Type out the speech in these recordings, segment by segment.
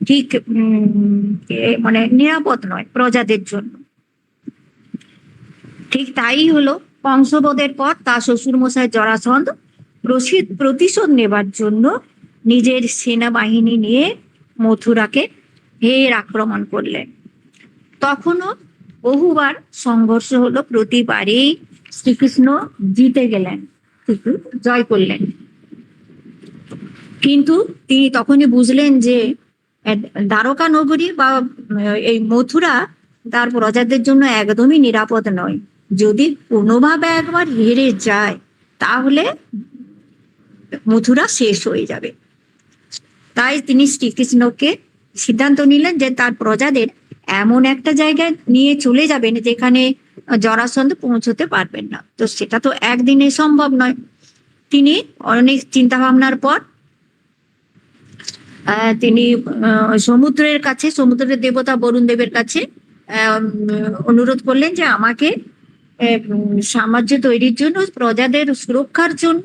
ঠিক মানে নিরাপদ নয় প্রজাদের জন্য। ঠিক তাই হলো, কংসবধের পর তার শ্বশুরমশাই জরাসন্ধ প্রতিশোধ নেবার জন্য নিজের সেনাবাহিনী নিয়ে মথুরাকে ফের আক্রমণ করলেন। তখনও বহুবার সংঘর্ষ হলো, প্রতিবারেই শ্রীকৃষ্ণ জিতে গেলেন, জয় করলেন। কিন্তু তিনি তখনই বুঝলেন যে দ্বারকা নগরী বা এই মথুরা তার প্রজাদের জন্য একদমই নিরাপদ নয়। যদি কোনোভাবে একবার হেরে যায় তাহলে মথুরা শেষ হয়ে যাবে। তাই তিনি শ্রীকৃষ্ণকে সিদ্ধান্ত নিলেন যে তার প্রজাদের এমন একটা জায়গায় নিয়ে চলে যাবেন যেখানে জরাসন্ধ পৌঁছতে পারবেন না। তো সেটা তো একদিনে সম্ভব নয়। তিনি অনেক চিন্তা ভাবনার পর তিনি সমুদ্রের কাছে, সমুদ্রের দেবতা বরুণ দেবের কাছে অনুরোধ করলেন যে আমাকে সাম্রাজ্য তৈরির জন্য, প্রজাদের সুরক্ষার জন্য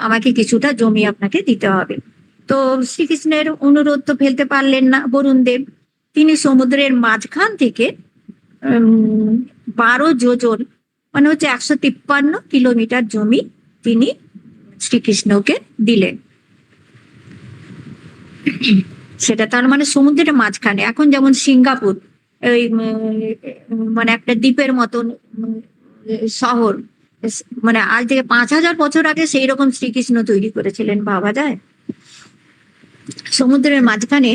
আমাকে কিছুটা জমি আপনাকে দিতে হবে। তো শ্রীকৃষ্ণের অনুরোধ তো ফেলতে পারলেন না বরুণ দেব। তিনি সমুদ্রের মাঝখান থেকে 12 যোজন মানে হচ্ছে 153 কিলোমিটার জমি তিনি শ্রীকৃষ্ণকে দিলেন। সেটা তার মানে সমুদ্রের মাঝখানে। এখন যেমন সিঙ্গাপুর ওই মানে একটা দ্বীপের মতন শহর, মানে আজ থেকে 5000 বছর আগে সেই রকম শ্রীকৃষ্ণ তৈরি করেছিলেন, ভাবা যায়? সমুদ্রের মাঝখানে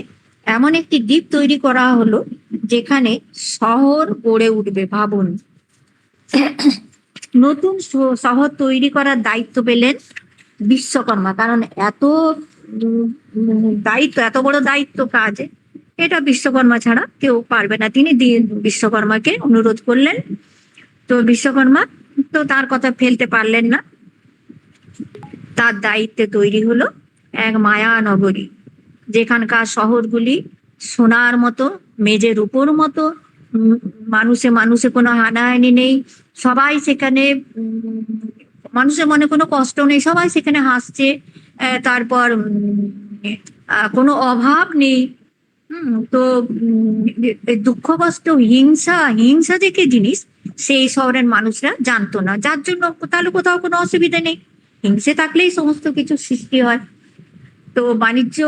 এমন একটি দ্বীপ তৈরি করা হলো যেখানে শহর গড়ে উঠবে, ভাবুন। নতুন শহর তৈরি করার দায়িত্ব পেলেন বিশ্বকর্মা, কারণ এত দায়িত্ব, এত বড় দায়িত্ব কাজ, এটা বিশ্বকর্মা ছাড়া কেউ পারবে না। তিনি বিশ্বকর্মাকে অনুরোধ করলেন। তো বিশ্বকর্মা তো তার কথা ফেলতে পারলেন না। তার দায়িত্বে তৈরি হলো এক মায়া নগরী, যেখানকার শহরগুলি সোনার মতো, মেজের উপর মতো, মানুষে মানুষে কোনো হানাহানি নেই, সবাই সেখানে মানুষের মনে কোনো কষ্ট নেই, সবাই সেখানে হাসছে। তারপর কোনো অভাব নেই। তো দুঃখ কষ্ট, হিংসা, হিংসা যে কি জিনিস সেই শহরের মানুষরা জানতো না, যার জন্য তাহলে কোথাও কোনো অসুবিধা নেই। হিংসে থাকলেই সমস্ত কিছু সৃষ্টি হয়। তো বাণিজ্য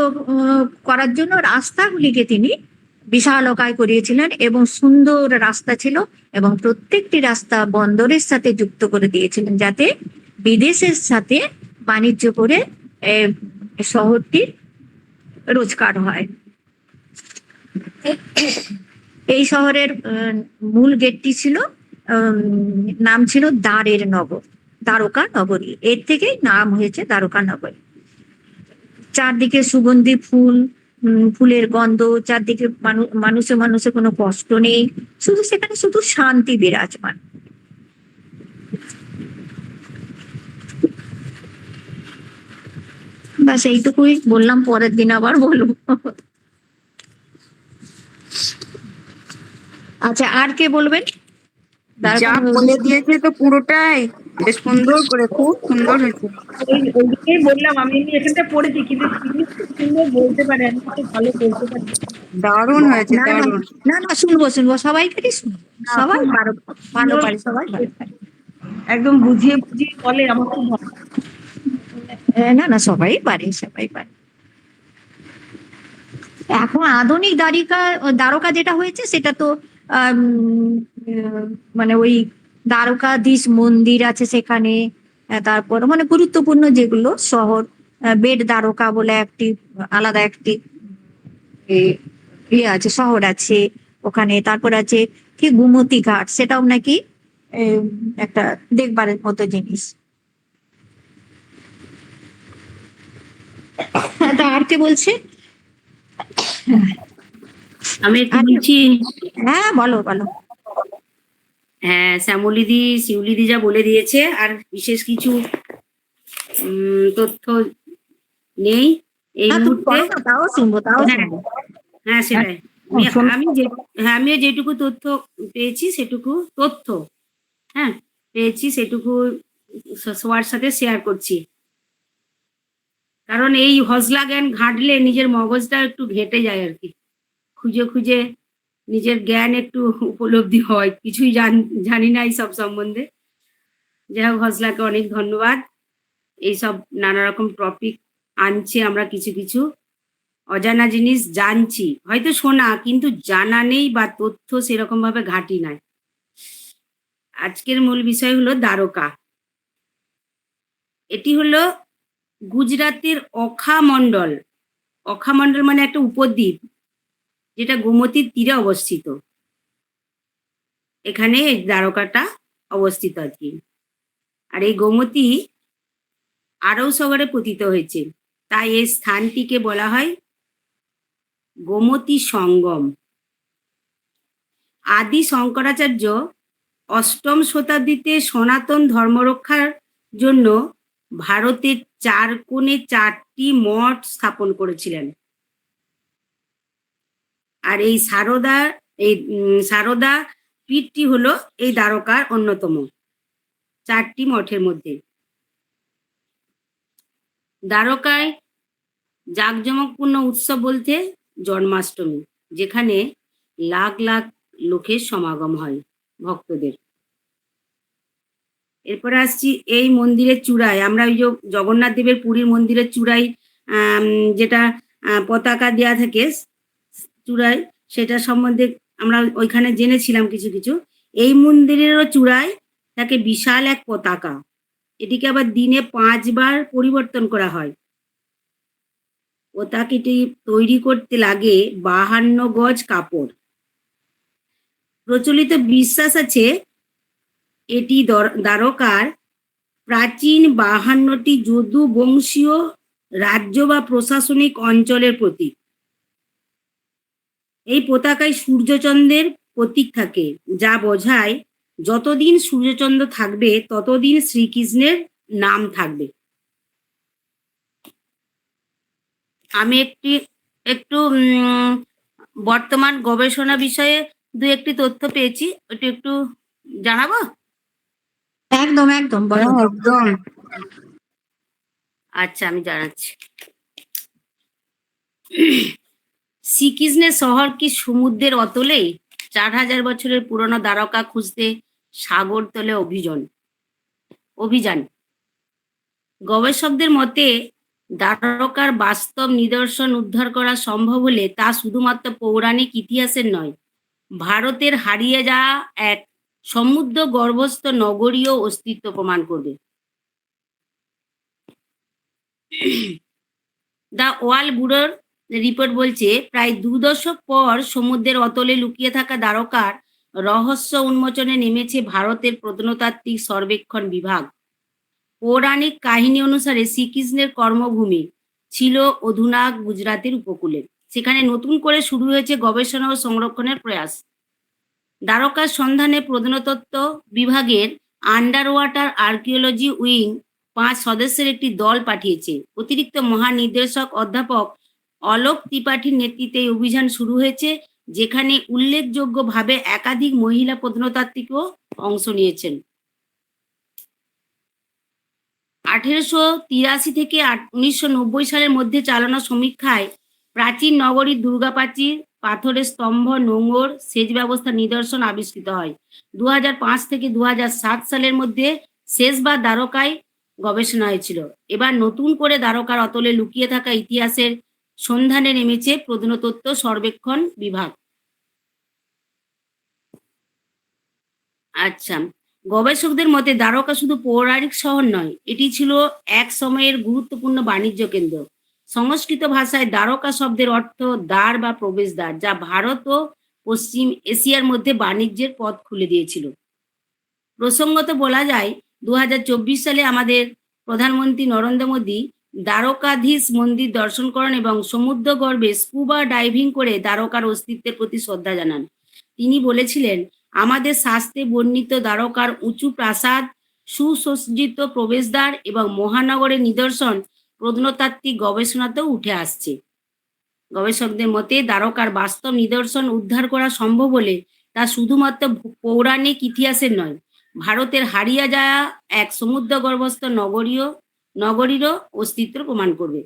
করার জন্য রাস্তাগুলিকে তিনি বিশালকায় করিয়েছিলেন এবং সুন্দর রাস্তা ছিল, এবং প্রত্যেকটি রাস্তা বন্দরের সাথে যুক্ত করে দিয়েছিলেন যাতে বিদেশের সাথে বাণিজ্য করে শহরটির রোজগার হয়। এই শহরের মূল গেটটি ছিল, নাম ছিল দ্বারের নগর, দ্বারকা নগরী। এর থেকেই নাম হয়েছে দ্বারকা নগরী। চারদিকে সুগন্ধি ফুল, ফুলের গন্ধ, চারদিকে মানুষে মানুষে কোনো কষ্ট নেই, শুধু সেখানে শুধু শান্তি বিরাজমান। বাস এইটুকুই বললাম, পরের দিন আবার বলবো। আচ্ছা, আর কে বলবেন? যা বলে দিয়েছে তো পুরোটাই বেশ সুন্দর করে, খুব সুন্দর হয়েছে। ওইদিকেই বললাম, আমি এখানটা পড়েছি কিন্তু সুন্দর বলতে পারে, আমি তো ভালো বলতে পারি। দারুণ হয়েছে, না দারুণ। না না, শুনবো শুনবো, সবাইকে শুনবো, সবাই ভালো পারে, সবাই ভালো পারে, একদম বুঝিয়ে বুঝিয়ে বলে, আমার খুব ভালো। না না, সবাই পারে, সবাই পারে। এখন আধুনিক দ্বারকা যেটা হয়েছে সেটা তো মানে ওই দ্বারকাধীশ মন্দির আছে সেখানে, তারপর মানে গুরুত্বপূর্ণ যেগুলো শহর, বেট দ্বারকা বলে একটি আলাদা একটি ইয়ে আছে, শহর আছে ওখানে। তারপর আছে কি গুমতি ঘাট, সেটাও নাকি একটা দেখবার মতো জিনিস। আর কে বলছে? আমি একটু বলছি। হ্যাঁ, বলো বলো। হ্যাঁ, শ্যামলিদি শিউলিদি যা বলে দিয়েছে, আর বিশেষ কিছু তথ্য নেই এই মুহূর্তে। তাও শুনবো, তাও শুনবো। হ্যাঁ, সেটাই। আমিও যেটুকু তথ্য পেয়েছি সেটুকু তথ্য পেয়েছি সেটুকু সবার সাথে শেয়ার করছি। কারণ এই হজলা জ্ঞান ঘাঁটলে নিজের মগজটা একটু ঘেঁটে যায় আর কি। খুঁজে খুঁজে নিজের জ্ঞান একটু উপলব্ধি হয়, কিছুই জানি না এইসব সম্বন্ধে। যাই হোক, হজলাকে অনেক ধন্যবাদ। এইসব নানা রকম টপিক আনছে, আমরা কিছু কিছু অজানা জিনিস জানছি, হয়তো শোনা কিন্তু জানা নেই বা তথ্য সেরকম ভাবে ঘাঁটি নাই। আজকের মূল বিষয় হলো দ্বারকা। এটি হলো গুজরাতের অখা মন্ডল। অখা মন্ডল মানে একটা উপদ্বীপ, যেটা গোমতীর তীরে অবস্থিত। এখানে এই দ্বারকাটা অবস্থিত আর কি। আর এই গোমতী আরও সাগরে পতিত হয়েছে, তাই এই স্থানটিকে বলা হয় গোমতী সঙ্গম। আদি শঙ্করাচার্য অষ্টম শতাব্দীতে সনাতন ধর্ম রক্ষার জন্য ভারতের 4 কোণে 4টি মঠ স্থাপন করেছিলেন। আর এই সারদা পীঠটি হলো এই দ্বারকার অন্যতম 4টি মঠের মধ্যে। দ্বারকায় জাঁকজমকপূর্ণ উৎসব বলতে জন্মাষ্টমী, যেখানে লাখ লাখ লোকের সমাগম হয়, ভক্তদের। এরপরে আসছি এই মন্দিরের চূড়ায়, আমরা ওই যে জগন্নাথ দেবের পুরীর মন্দিরের চূড়ায় যেটা পতাকা দেওয়া থাকে চূড়ায়, সেটা সম্বন্ধে আমরা ওইখানে জেনেছিলাম কিছু কিছু। এই মন্দিরেরও চূড়ায় থাকে বিশাল এক পতাকা। এটিকে আবার দিনে 5 বার পরিবর্তন করা হয়। পতাকাটি তৈরি করতে লাগে 52 গজ কাপড়। প্রচলিত বিশ্বাস আছে এটি দ্বারকার প্রাচীন 52টি যদু বংশীয় রাজ্য বা প্রশাসনিক অঞ্চলের প্রতীক। এই পতাকায় সূর্যচন্দ্রের প্রতীক থাকে, যা বোঝায় যতদিন সূর্যচন্দ্র থাকবে ততদিন শ্রীকৃষ্ণের নাম থাকবে। আমি একটু বর্তমান গবেষণা বিষয়ে 2-1টি তথ্য পেয়েছি, ওটা একটু জানাবো। একদম একদম বলো। একদম। আচ্ছা, আমি জানাচ্ছি। শ্রীকৃষ্ণের শহর কি সমুদ্রের অতলেই? 4000 বছরের পুরনো দ্বারকা খুঁজতে সাগরতলে অভিযান। গবেষকদের মতে দ্বারকার বাস্তব নিদর্শন উদ্ধার করা সম্ভব হলে তা শুধুমাত্র পৌরাণিক ইতিহাসের নয়, ভারতের হারিয়ে যাওয়া এক সমুদ্র গর্ভস্থ নগরীয় অস্তিত্ব প্রমাণ করবে। দ্য ওয়ার্ল্ড ব্যুরোর রিপোর্ট বলছে, প্রায় 2 দশক পর সমুদ্রের অতলে লুকিয়ে থাকা দ্বারকার রহস্য উন্মোচনে নেমেছে ভারতের প্রত্নতাত্ত্বিক সর্বেক্ষণ বিভাগ। পৌরাণিক কাহিনী অনুসারে শ্রীকৃষ্ণের কর্মভূমি ছিল অধুনা গুজরাতের উপকূলে। সেখানে নতুন করে শুরু হয়েছে গবেষণা ও সংরক্ষণের প্রয়াস। দ্বারকার সন্ধানে প্রত্নতত্ত্ব বিভাগের আন্ডার ওয়াটার আর্কিওলজি উইং 5 সদস্যের একটি দল পাঠিয়েছে। অতিরিক্ত মহানির্দেশক অধ্যাপক অলোক ত্রিপাঠীর নেতৃত্বে এই অভিযান শুরু হয়েছে, যেখানে উল্লেখযোগ্যভাবে একাধিক মহিলা প্রত্নতাত্ত্বিকও অংশ নিয়েছেন। 1883 থেকে 1990 সালের মধ্যে চালানো সমীক্ষায় প্রাচীন নগরীর দুর্গা প্রাচীর, পাথরের স্তম্ভ, নোঙর, সেচ ব্যবস্থা নিদর্শন আবিষ্কৃত হয়। 2005 থেকে 2007 সালের মধ্যে শেষবার দ্বারকায় গবেষণা হয়েছিল। এবার নতুন করে দ্বারকার অতলে লুকিয়ে থাকা ইতিহাসের সন্ধানে নেমেছে প্রত্নতত্ত্ব সর্বেক্ষণ বিভাগ। আচ্ছা, গবেষকদের মতে দ্বারকা শুধু পৌরাণিক শহর নয়, এটি ছিল এক সময়ের গুরুত্বপূর্ণ বাণিজ্য কেন্দ্র। সংস্কৃত ভাষায় দ্বারকা শব্দের অর্থ দ্বার বা প্রবেশদ্বার, যা ভারত ও পশ্চিম এশিয়ার মধ্যে বাণিজ্যের পথ খুলে দিয়েছিল। প্রসঙ্গত বলা যায়, 2024 সালে আমাদের প্রধানমন্ত্রী নরেন্দ্র মোদী দ্বারকাধীশ মন্দির দর্শন করেন এবং সমুদ্র গর্ভে স্কুবা ডাইভিং করে দ্বারকার অস্তিত্বের প্রতি শ্রদ্ধা জানান। তিনি বলেছিলেন, আমাদের শাস্ত্রে বর্ণিত দ্বারকার উঁচু প্রাসাদ, সুসজ্জিত প্রবেশদ্বার এবং মহানগরের নিদর্শন প্রত্নতাত্ত্বিক গবেষণাতেও উঠে আসছে। গবেষকদের মতে দ্বারকার বাস্তব নিদর্শন উদ্ধার করা সম্ভব হলে তা শুধুমাত্র পৌরাণিক ইতিহাসের নয়, ভারতের হারিয়ে যাওয়া এক সমুদ্রগর্ভস্থ নগরীরও অস্তিত্ব প্রমাণ করবে।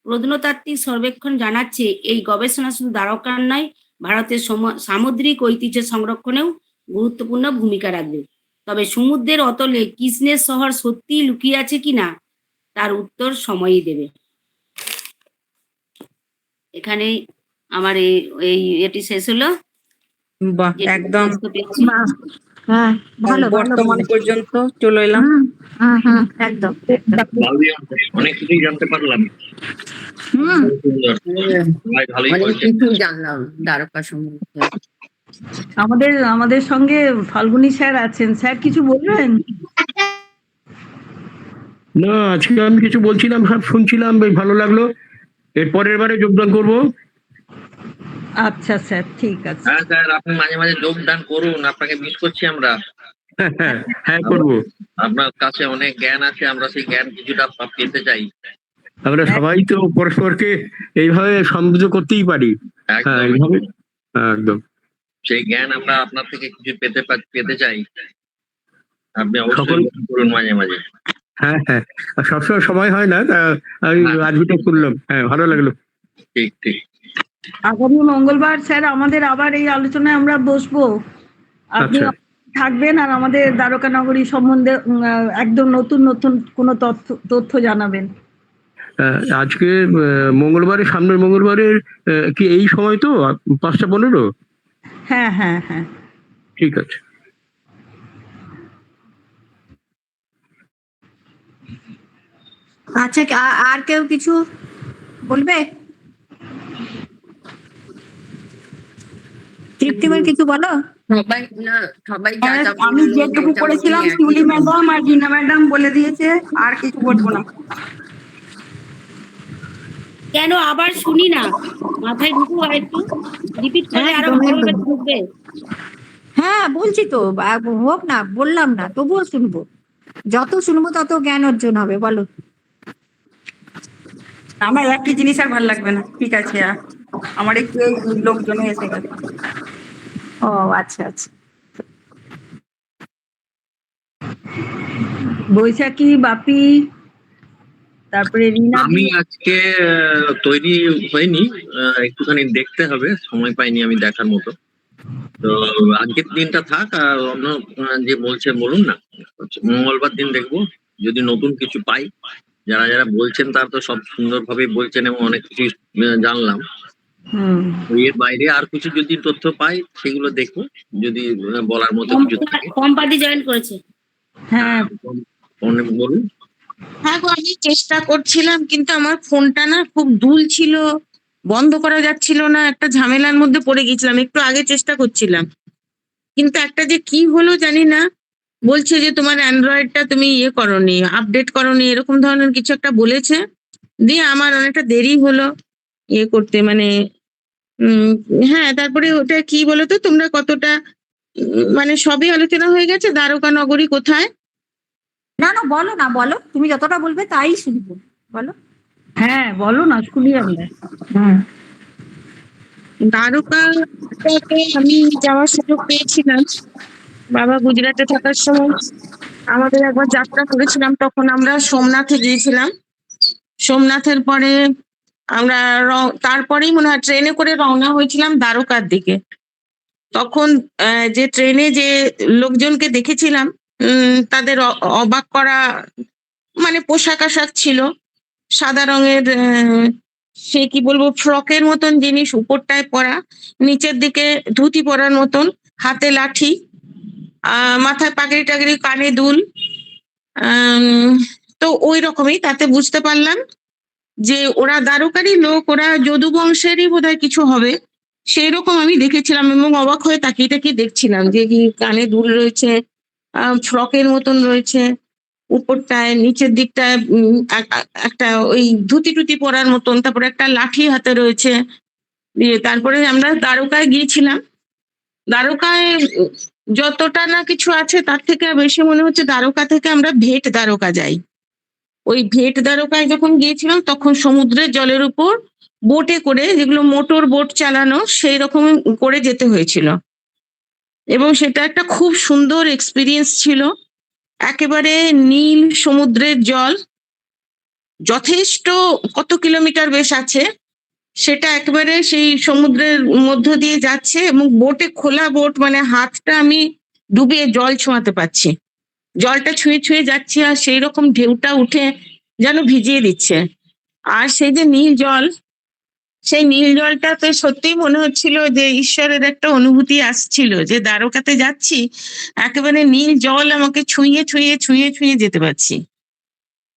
প্রত্নতাত্ত্বিক সর্বেক্ষণ জানাচ্ছে, এই গবেষণা শুধু দ্বারকার নয়, ভারতের সামুদ্রিক ঐতিহ্য সংরক্ষণেও গুরুত্বপূর্ণ ভূমিকা রাখবে। তবে সমুদ্রের অতলে কৃষ্ণের শহর সত্যিই লুকিয়ে আছে কিনা তার উত্তর সময়ই দেবে। এখানেই আমার এটি শেষ হলো। বাহ, যেটুকু একদম বুঝতে পেরেছি। বাহ, হ্যাঁ, ভালো ভালো বর্তমান বলেছো। পর্যন্ত চলে এলাম। হুম, হুম, হুম, একদম একদম। অনেক কিছুই জানতে পারলাম। হুম, সুন্দর। ভাই ভালোই অনেক করেছেন। কিছু জানলাম দ্বারকা সম্বন্ধে। আমাদের আমাদের সঙ্গে ফাল্গুনী স্যার আছেন, স্যার কিছু বলবেন? না, আজকে আমি কিছু বলছিলাম, সব শুনছিলাম, বেশ ভালো লাগলো। এর পরের বারে যোগদান করব। আচ্ছা স্যার, ঠিক আছে। হ্যাঁ স্যার, আপনি মাঝে মাঝে যোগদান করুন, আপনাকে মিস করছি আমরা। হ্যাঁ, হ্যাঁ করবো। আপনার কাছে অনেক জ্ঞান আছে, আমরা সেই জ্ঞান কিছুটা পেতে চাই। আমরা সবাই তো পরস্পরকে এইভাবে সমৃদ্ধ করতেই পারি। হ্যাঁ, একদম এইভাবে। হ্যাঁ, একদম। সেই জ্ঞান আমরা আপনার থেকে কিছু পেতে চাই। আপনি সকল অবশ্যই যোগদান করুন মাঝে মাঝে। হ্যাঁ, হ্যাঁ, আর সবসময় সময় হয় না, তা আমি হ্যাঁ। আজকে শুনলাম। হ্যাঁ, ভালো লাগলো। ঠিক ঠিক। আগামী মঙ্গলবার স্যার আমাদের আবার এই আলোচনায় আমরা বসবো। আপনি আচ্ছা। থাকবেন আর আমাদের দ্বারকা নগরী সম্বন্ধে একদম নতুন নতুন কোনো তথ্য জানাবেন। আজকে মঙ্গলবারের, সামনের মঙ্গলবারের কি এই সময় তো 5টা 15? হ্যাঁ হ্যাঁ হ্যাঁ। ঠিক আছে। আচ্ছা, আর কেউ কিছু বলবে? তৃপ্তিমান কিছু বলো। সবাই না, সবাই যা যা আমি বললো যেটুকু মোটামুটি করেছিলাম একই শিউলি রকম। ম্যাডাম আর রিনা ম্যাডাম বলে দিয়েছে, আর কিছু বলবো না। কেন আবার শুনি না, মাথায় ঢুকুক আর একটু রিপিট করলে আরো একদম, ভালোভাবে একদম। ঢুকবে। হ্যাঁ, বলছি তো, হোক না, বললাম না, তবুও শুনবো। যত শুনবো তত জ্ঞান অর্জন হবে। বলো। আমার একই জিনিস আর ভালো লাগবে না। ঠিক আছে, আমার একটু এই লোকজন এসে গেছে। ও আচ্ছা আচ্ছা। বৈশাখী, বাপি, তারপরে রিনা। আমি আজকে তৈরি হয়নি, একটুখানি দেখতে হবে, সময় পাইনি আমি দেখার মতো। তো আজকের দিনটা থাক, আর অন্য যে বলছে বলুন না। মঙ্গলবার দিন দেখবো, যদি নতুন কিছু পাই। যারা যারা বলছেন তারা তো সব সুন্দরভাবে বলছেন এবং অনেক কিছু জানলাম। এর বাইরে আর কিছু যদি তথ্য পাই সেগুলো দেখবো, যদি বলার মতো কিছু থাকে। কম্পাদি জয়েন করেছে। হ্যাঁ, অনেক বলুন। হ্যাঁ গো, আমি চেষ্টা করছিলাম কিন্তু আমার ফোনটা না খুব দুল ছিল, বন্ধ করা যাচ্ছিল না, একটা ঝামেলার মধ্যে পড়ে গেছিলাম। একটু আগে চেষ্টা করছিলাম, কিন্তু একটা যে কি হলো জানি না, বলছে যে তোমার অ্যান্ড্রয়েডটা তুমি করোনি, আপডেট করোনি, এরকম ধরনের কিছু একটা বলেছে। দিয়ে আমার অনেকটা দেরি হলো করতে, মানে হ্যাঁ। তারপরে ওটা কি বলতো, তোমরা কতটা মানে সবই আলোচনা হয়ে গেছে। দ্বারকা নগরী কোথায়? না না, বলো না, বলো, তুমি যতটা বলবে তাই শুনবো। বলো। হ্যাঁ বলো না, শুনি আমরা। দ্বারকাতে আমি যাওয়ার সুযোগ পেয়েছিলাম বাবা গুজরাটে থাকার সময়। আমাদের একবার যাত্রা করেছিলাম, তখন আমরা সোমনাথে গিয়েছিলাম। সোমনাথের পরে আমরা তারপরেই মনে হয় ট্রেনে করে রওনা হয়েছিলাম দ্বারকার দিকে। তখন যে ট্রেনে যে লোকজনকে দেখেছিলাম, তাদের অবাক করা মানে পোশাক আশাক ছিল। সাদা রঙের সে কি বলবো, ফ্রকের মতন জিনিস উপরটায় পরা, নিচের দিকে ধুতি পরার মতন, হাতে লাঠি, মাথায় পাগড়ি টাগড়ি, কানে দুল। তো ওই রকমই, তাতে বুঝতে পারলাম যে ওরা দ্বারকারই লোক, ওরা যদু বংশেরই বোধহয় কিছু হবে, সেই রকম আমি দেখেছিলাম। এবং অবাক হয়ে তাকিয়ে তাকিয়ে দেখছিলাম যে কি কানে দুল রয়েছে, ফ্রকের মতন রয়েছে উপরটায়, নিচের দিকটায় একটা ওই ধুতি টুতি পরার মতন, তারপরে একটা লাঠি হাতে রয়েছে। তারপরে আমরা দ্বারকায় গিয়েছিলাম। দ্বারকায় যতটা না কিছু আছে তার থেকে বেশি মনে হচ্ছে দ্বারকা থেকে আমরা ভেট দ্বারকা যাই। ওই ভেট দ্বারকায় যখন গিয়েছিলাম তখন সমুদ্রের জলের উপর বোটে করে, যেগুলো মোটর বোট চালানো, সেই রকম করে যেতে হয়েছিল। এবং সেটা একটা খুব সুন্দর এক্সপিরিয়েন্স ছিল। একেবারে নীল সমুদ্রের জল, যথেষ্ট কত কিলোমিটার বেশ আছে, সেটা একেবারে সেই সমুদ্রের মধ্য দিয়ে যাচ্ছে এবং বোটে, খোলা বোট, মানে হাতটা আমি ডুবিয়ে জল ছোঁয়াতে পারছি, জলটা ছুঁয়ে ছুঁয়ে যাচ্ছে আর সেই রকম ঢেউটা উঠে যেন ভিজিয়ে দিচ্ছে। আর সেই যে নীল জল, সেই নীল জলটাতে সত্যিই মনে হচ্ছিল যে ঈশ্বরের একটা অনুভূতি আসছিল যে দ্বারকাতে যাচ্ছি, একেবারে নীল জল আমাকে ছুঁয়ে ছুঁয়ে ছুঁয়ে ছুঁয়ে যেতে পারছি।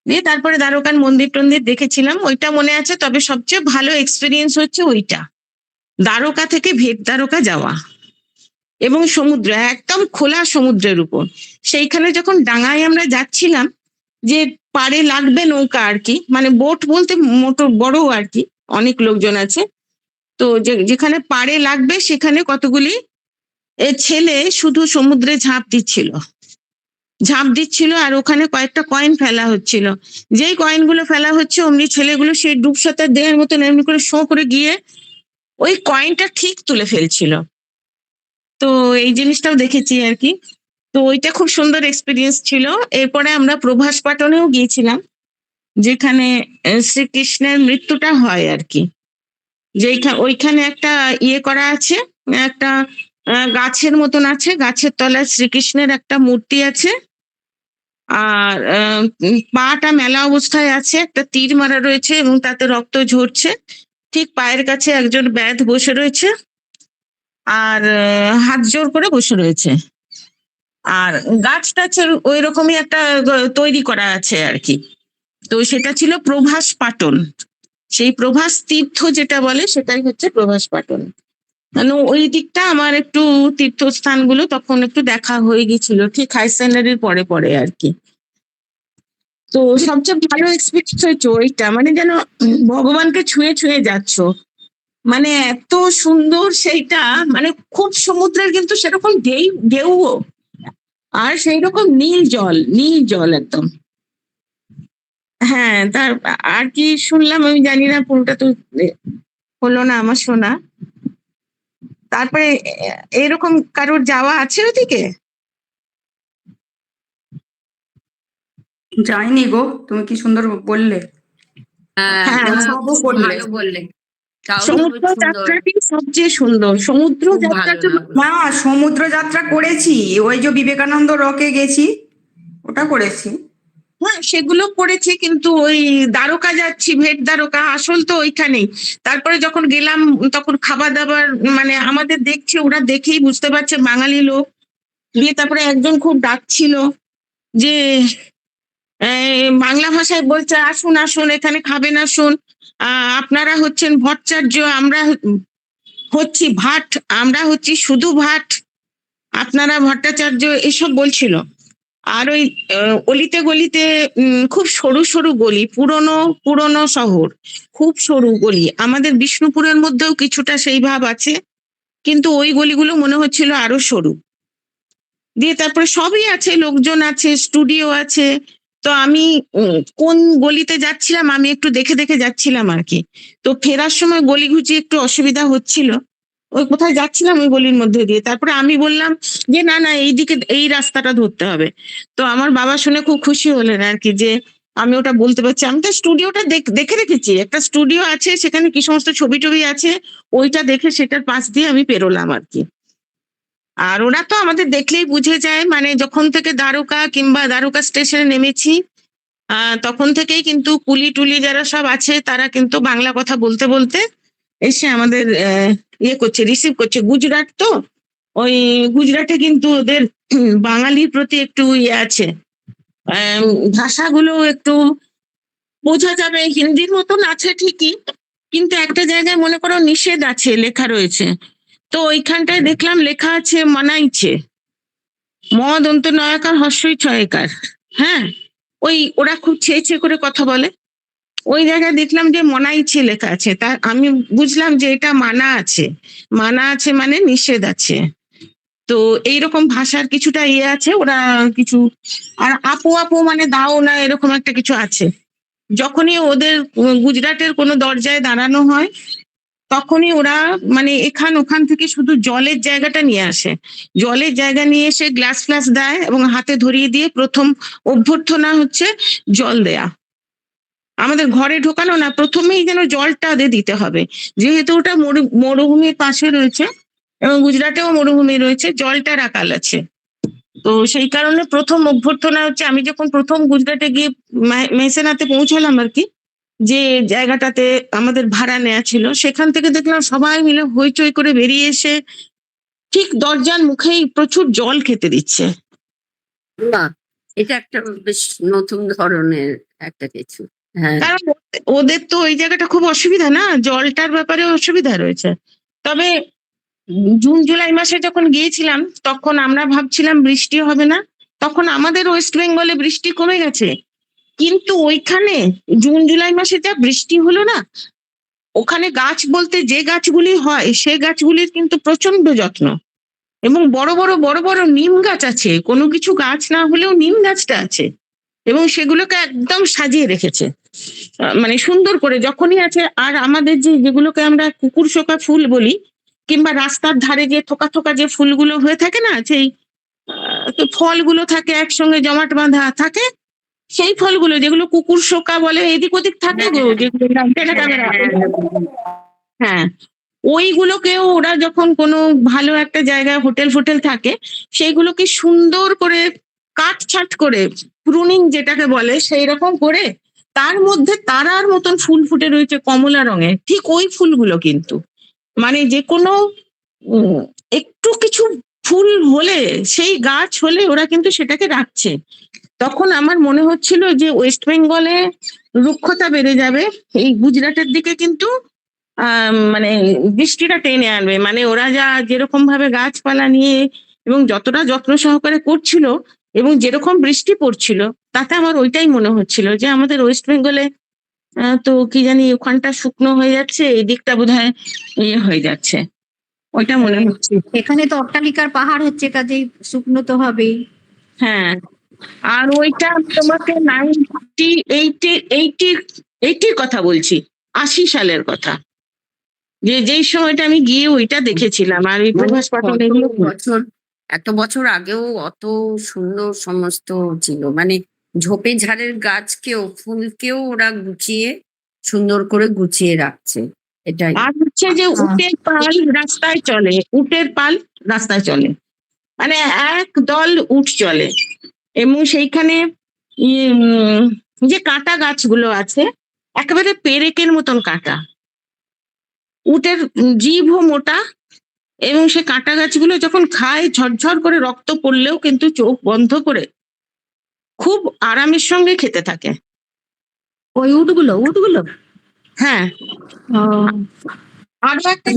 দিয়ে তারপরে দ্বারকার মন্দির টন্দির দেখেছিলাম, ওইটা মনে আছে। তবে সবচেয়ে ভালো এক্সপিরিয়েন্স হচ্ছে ওইটা, দ্বারকা থেকে ভেট দ্বারকা যাওয়া এবং সমুদ্র, একদম খোলা সমুদ্রের উপর। সেইখানে যখন ডাঙায় আমরা যাচ্ছিলাম, যে পাড়ে লাগবে নৌকা আর কি, মানে বোট বলতে মোটর বড় আর কি, অনেক লোকজন আছে। তো যেখানে পাড়ে লাগবে সেখানে কতগুলি ছেলে শুধু সমুদ্রে ঝাঁপ দিচ্ছিল আর ওখানে কয়েকটা কয়েন ফেলা হচ্ছিল। যেই কয়েনগুলো ফেলা হচ্ছে অমনি ছেলেগুলো সেই ডুবসাঁতার দেহের মতন এমনি করে শো করে গিয়ে ওই কয়েনটা ঠিক তুলে ফেলছিল। তো এই জিনিসটাও দেখেছি আর কি। তো ওইটা খুব সুন্দর এক্সপিরিয়েন্স ছিল। এরপরে আমরা প্রভাস পাটনেও গিয়েছিলাম, যেখানে শ্রীকৃষ্ণের মৃত্যুটা হয় আর কি। ওইখানে একটা ইয়ে করা আছে, একটা গাছের মতন আছে, গাছের তলায় শ্রীকৃষ্ণের একটা মূর্তি আছে আর পাটা মেলা অবস্থায় আছে, একটা তীর মারা রয়েছে এবং তাতে রক্ত ঝরছে। ঠিক পায়ের কাছে একজন ব্যাধ বসে রয়েছে আর হাত জোর করে বসে রয়েছে। আর গাছটা ওই রকমই একটা তৈরি করা আছে আর কি। তো সেটা ছিল প্রভাস পাটন, সেই প্রভাস তীর্থ যেটা বলে সেটাই হচ্ছে প্রভাস পাটন। মানে ওই দিকটা আমার একটু তীর্থস্থানগুলো তখন একটু দেখা হয়ে গেছিল, ঠিক হাই সেকেন্ডারির পরে পরে আর কি। তো সবচেয়ে ভালো এক্সপিরিয়েন্স হয়েছে ওইটা, মানে যেন ভগবানকে ছুঁয়ে ছুঁয়ে যাচ্ছ, মানে এত সুন্দর সেইটা, মানে খুব সমুদ্রের কিন্তু সেরকম ঢেউ আর সেই রকম নীল জল একদম। হ্যাঁ, তার আর কি শুনলাম আমি জানি না, পুরোটা তো হলো না আমার শোনা। তারপরে এরকম কারোর যাওয়া আছে ওদিকে? যাইনি গো, তুমি কি সুন্দর বললে। হ্যাঁ, খুব বললে। ভালো বললে। তাও খুব সমুদ্র সুন্দর, যাত্রাটি সবচেয়ে সুন্দর। সমুদ্র খুব ভালো যাত্রাটা লাগলো। না, সমুদ্র যাত্রা করেছি, ওই যে বিবেকানন্দ রকে গেছি, ওটা করেছি। হ্যাঁ, সেগুলো করেছি, কিন্তু ওই দ্বারকা যাচ্ছি, ভেট দ্বারকা আসল তো ওইখানেই। তারপরে যখন গেলাম তখন খাবার দাবার, মানে আমাদের দেখছে, ওরা দেখেই বুঝতে পারছে বাঙালি লোক। দিয়ে তারপরে একজন খুব ডাকছিল যে বাংলা ভাষায় বলছে, আসুন আসুন এখানে খাবেন, আসুন। আপনারা হচ্ছেন ভট্টাচার্য, আমরা হচ্ছি ভাট, আমরা হচ্ছি শুধু ভাট, আপনারা ভট্টাচার্য, এসব বলছিল। আর ওই অলিতে গলিতে খুব সরু সরু গলি, পুরনো শহর, খুব সরু গলি। আমাদের বিষ্ণুপুরের মধ্যেও কিছুটা সেই ভাব আছে, কিন্তু ওই গলিগুলো মনে হচ্ছিল আরো সরু। দিয়ে তারপরে সবই আছে, লোকজন আছে, স্টুডিও আছে। তো আমি কোন গলিতে যাচ্ছিলাম আমি একটু দেখে দেখে যাচ্ছিলাম আর কি। তো ফেরার সময় গলি ঘুচি একটু অসুবিধা হচ্ছিল, ওই কোথায় যাচ্ছিলাম ওই গলির মধ্যে দিয়ে। তারপরে আমি বললাম যে না না, এইদিকে এই রাস্তাটা ধরতে হবে। তো আমার বাবা শুনে খুব খুশি হলেন আর কি, যে আমি ওটা বলতে পারছি। আমি তো স্টুডিওটা দেখে রেখেছি, একটা স্টুডিও আছে সেখানে কি সমস্ত ছবি টবি আছে, ওইটা দেখে সেটার পাশ দিয়ে আমি পেরোলাম আর কি। আর ওরা তো আমাদের দেখলেই বুঝে যায়, মানে যখন থেকে দ্বারকা কিংবা দ্বারকা স্টেশনে নেমেছি তখন থেকেই কিন্তু কুলি টুলি যারা সব আছে তারা কিন্তু বাংলা কথা বলতে বলতে এসে আমাদের ইয়ে করছে, রিসিভ করছে। গুজরাট তো, ওই গুজরাটে কিন্তু ওদের বাঙালির প্রতি একটু ইয়ে আছে, ভাষাগুলো একটু বোঝা যাবে, হিন্দির মতন আছে ঠিকই, কিন্তু একটা জায়গায় মনে করো নিষেধ আছে, লেখা রয়েছে। তো ওইখানটায় দেখলাম লেখা আছে মানাইছে, মদ অন্ত নয়াকার হর্ষই ছয়কার। হ্যাঁ, ওই ওরা খুব ছেয়ে করে কথা বলে, ওই জায়গায় দেখলাম যে মনাইছে লেখা আছে। তা আমি বুঝলাম যে এটা মানা আছে মানে নিষেধ আছে। তো এইরকম ভাষার কিছুটা ইয়ে আছে, ওরা কিছু। আর আপো মানে দাও না, এরকম একটা কিছু আছে। যখনই ওদের গুজরাটের কোনো দরজায় দাঁড়ানো হয় তখনই ওরা মানে ওখান থেকে শুধু জলের জায়গাটা নিয়ে আসে, জলের জায়গা নিয়ে এসে গ্লাস ফ্লাস দেয় এবং হাতে ধরিয়ে দিয়ে প্রথম অভ্যর্থনা হচ্ছে জল দেয়া। আমাদের ঘরে ঢোকানো না, প্রথমেই যেন জলটা ওদের দিতে হবে, যেহেতু ওটা মরুভূমির পাশে রয়েছে এবং গুজরাটেও মরুভূমি রয়েছে, জলটা রাখাল আছে। তো সেই কারণে প্রথম অভ্যর্থনা হচ্ছে, আমি যখন প্রথম গুজরাটে গিয়ে মেহসানাতে পৌঁছালাম আর কি, যে জায়গাটাতে আমাদের ভাড়া নেওয়া ছিল, সেখান থেকে দেখলাম সবাই মিলে হইচই করে বেরিয়ে এসে ঠিক দরজার মুখেই প্রচুর জল খেতে দিচ্ছে। বাহ, এটা একটা বেশ নতুন ধরনের একটা কিছু। হ্যাঁ, কারণ ওদের তো ওই জায়গাটা খুব অসুবিধা না, জলটার ব্যাপারে অসুবিধা রয়েছে। তবে জুন জুলাই মাসে যখন গিয়েছিলাম তখন আমরা ভাবছিলাম বৃষ্টি হবে না, তখন আমাদের ওয়েস্ট বেঙ্গলে বৃষ্টি কমে গেছে, কিন্তু ওইখানে জুন জুলাই মাসে যা বৃষ্টি হলো না, ওখানে গাছ বলতে যে গাছগুলি হয় সে গাছগুলির কিন্তু প্রচন্ড যত্ন, এবং বড় বড় নিম গাছ আছে, কোনো কিছু গাছ না হলেও নিম গাছটা আছে, এবং সেগুলোকে একদম সাজিয়ে রেখেছে মানে সুন্দর করে যখনই আছে। আর আমাদের যেগুলোকে আমরা কুকুর শোকা ফুল বলি, কিংবা রাস্তার ধারে যে থোকা থোকা যে ফুলগুলো হয়ে থাকে না, সেই ফলগুলো থাকে একসঙ্গে জমাট বাঁধা থাকে, সেই ফলগুলো যেগুলো কুকুর শোকা বলে, এদিক ওদিক থাকে গো, যেগুলো হ্যাঁ, ওইগুলোকেও ওরা যখন কোনো ভালো একটা জায়গায় হোটেল ফোটেল থাকে, সেইগুলোকে সুন্দর করে কাটছাট করে, প্রুনিং যেটাকে বলে, সেই রকম করে তার মধ্যে তারার মতন ফুল ফুটে রয়েছে কমলা রঙের, ঠিক ওই ফুলগুলো কিন্তু মানে যে কোনো একটু কিছু ফুল হলে, সেই গাছ হলে ওরা কিন্তু সেটাকে রাখছে। তখন আমার মনে হচ্ছিল যে ওয়েস্ট বেঙ্গলে রুক্ষতা বেড়ে যাবে, এই গুজরাটের দিকে কিন্তু মানে বৃষ্টিটা টেনে আনবে, মানে ওরা যেরকম ভাবে গাছপালা নিয়ে এবং যতটা যত্ন সহকারে করছিল এবং যেরকম বৃষ্টি পড়ছিল, তাতে আমার ওইটাই মনে হচ্ছিল যে আমাদের ওয়েস্ট বেঙ্গলে তো কি জানি ওখানটা শুকনো হয়ে যাচ্ছে, এই দিকটা বোধহয় ইয়ে হয়ে যাচ্ছে, ওইটা মনে হচ্ছে। এখানে তো অট্টালিকার পাহাড় হচ্ছে, কাজেই শুকনো তো হবেই। হ্যাঁ, আর ওইটা তোমাকে 1980 কথা বলছি, 80 সালের কথা, যেই সময়টা আমি গিয়ে ওইটা দেখেছিলাম। আর এই প্রভাস পাঠক এগুলো এত বছর আগেও অত সুন্দর সমস্ত ছিল, মানে ঝোপে ঝাড়ের গাছকেও ফুলকেও ওরা গুছিয়ে সুন্দর করে গুছিয়ে রাখছে, এটাই। আর হচ্ছে যে উটের পাল রাস্তায় চলে, উটের পাল রাস্তায় চলে, মানে এক দল উট চলে, এবং সেইখানে যে কাঁটা গাছগুলো আছে একেবারে পেরেকের মতন কাঁটা, উটের জিভও মোটা, এবং সে কাঁটা গাছগুলো যখন খায় ঝরঝর করে রক্ত পড়লেও কিন্তু চোখ বন্ধ করে খুব আরামের সঙ্গে খেতে থাকে। ওই উটগুলো হ্যাঁ, আরো একটা